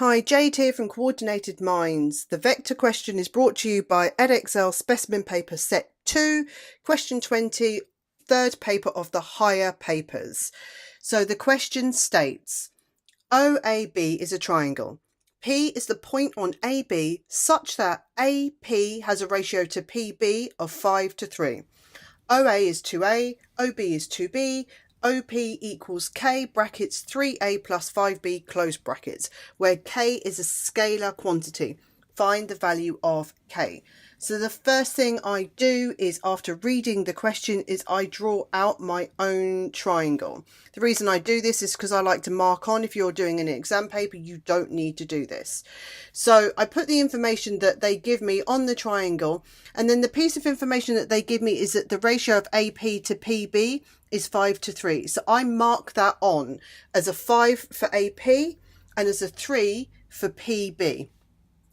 Hi, Jade here from Coordinated Minds. The vector question is brought to you by Edexcel Specimen Paper Set 2, question 20, third paper of the higher papers. So the question states, OAB is a triangle. P is the point on AB such that AP has a ratio to PB of 5:3. OA is 2A, OB is 2B, OP equals K brackets 3A plus 5B close brackets, where K is a scalar quantity. Find the value of K. So the first thing I do is, after reading the question, is I draw out my own triangle. The reason I do this is because I like to mark on. If you're doing an exam paper, you don't need to do this. So I put the information that they give me on the triangle, and then the piece of information that they give me is that the ratio of AP to PB is 5:3. So I mark that on as a 5 for AP and as a 3 for PB.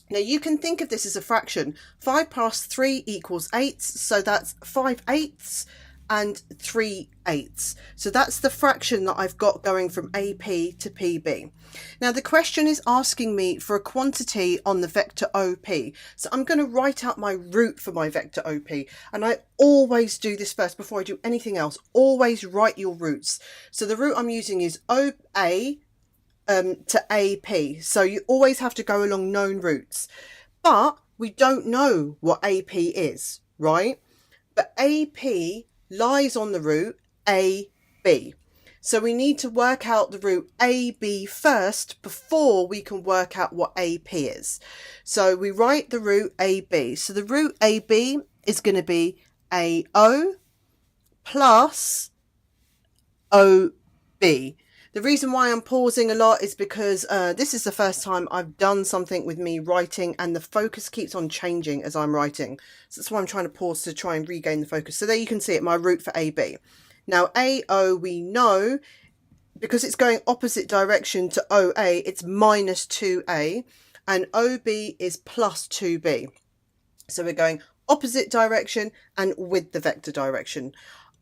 Now you can think of this as a fraction. 5 plus 3 equals 8, so that's 5/8 and 3/8. So that's the fraction that I've got going from AP to PB. Now the question is asking me for a quantity on the vector OP. So I'm going to write out my root for my vector OP. And I always do this first before I do anything else. Always write your roots. So the root I'm using is OA to AP. So you always have to go along known routes. But we don't know what AP is, right? But AP lies on the root AB. So we need to work out the root AB first before we can work out what AP is. So we write the root AB. So the root AB is going to be AO plus OB. The reason why I'm pausing a lot is because this is the first time I've done something with me writing, and the focus keeps on changing as I'm writing. So that's why I'm trying to pause to try and regain the focus. So there you can see it, my root for AB. Now AO, we know, because it's going opposite direction to OA, it's minus 2A, and OB is plus 2B. So we're going opposite direction and with the vector direction.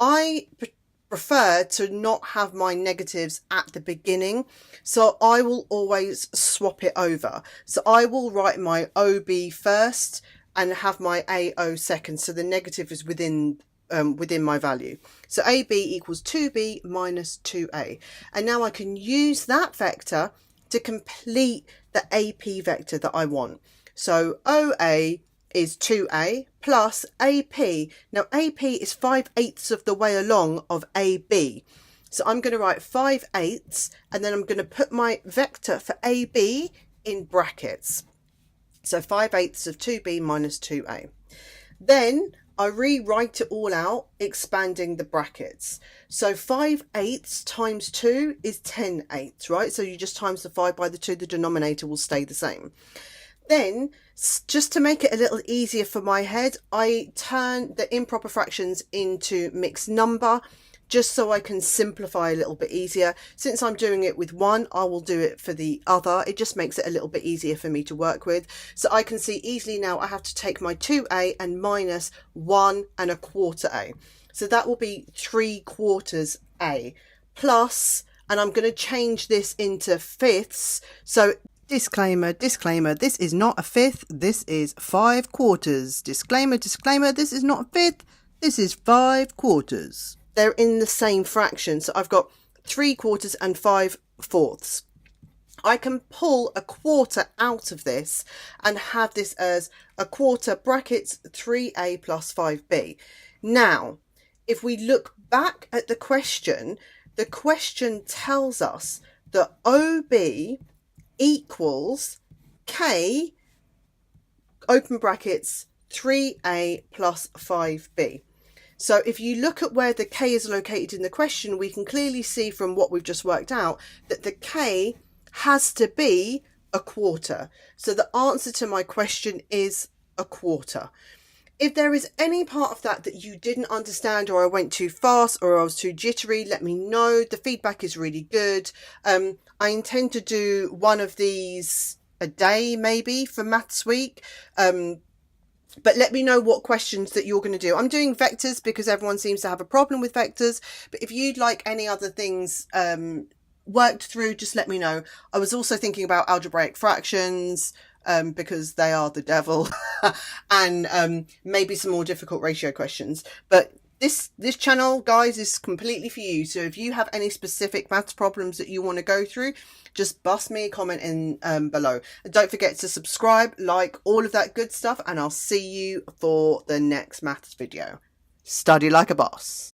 I prefer to not have my negatives at the beginning, so I will always swap it over. So I will write my OB first and have my AO second, so the negative is within my value. So AB equals 2B minus 2A, and now I can use that vector to complete the AP vector that I want. So OA is 2A plus AP. Now AP is 5/8 of the way along of AB. So I'm going to write 5/8, and then I'm going to put my vector for AB in brackets. So 5/8 of 2B minus 2A. Then I rewrite it all out, expanding the brackets. So 5/8 times 2 is 10/8, right? So you just times the 5 by the 2, the denominator will stay the same. Then, just to make it a little easier for my head, I turn the improper fractions into mixed number, just so I can simplify a little bit easier. Since I'm doing it with one, I will do it for the other. It just makes it a little bit easier for me to work with. So I can see easily now I have to take my 2A and minus 1¼ A. So that will be 3/4 A plus, and I'm going to change this into fifths. So disclaimer, disclaimer, this is not a fifth, this is 5/4. Disclaimer, disclaimer, this is not a fifth, this is 5/4. They're in the same fraction, so I've got 3/4 and 5/4. I can pull a quarter out of this and have this as a quarter brackets 3A plus 5B. Now, if we look back at the question tells us that OB equals K, open brackets, 3A plus 5B. So if you look at where the K is located in the question, we can clearly see from what we've just worked out that the K has to be a quarter. So the answer to my question is a quarter. If there is any part of that you didn't understand, or I went too fast, or I was too jittery, let me know. The feedback is really good. I intend to do one of these a day, maybe, for Maths Week. But let me know what questions that you're going to do. I'm doing vectors because everyone seems to have a problem with vectors. But if you'd like any other things worked through, just let me know. I was also thinking about algebraic fractions, because they are the devil, and maybe some more difficult ratio questions. But this channel, guys, is completely for you. So if you have any specific maths problems that you want to go through, just bust me a comment in below. And don't forget to subscribe, like, all of that good stuff, and I'll see you for the next maths video. Study like a boss.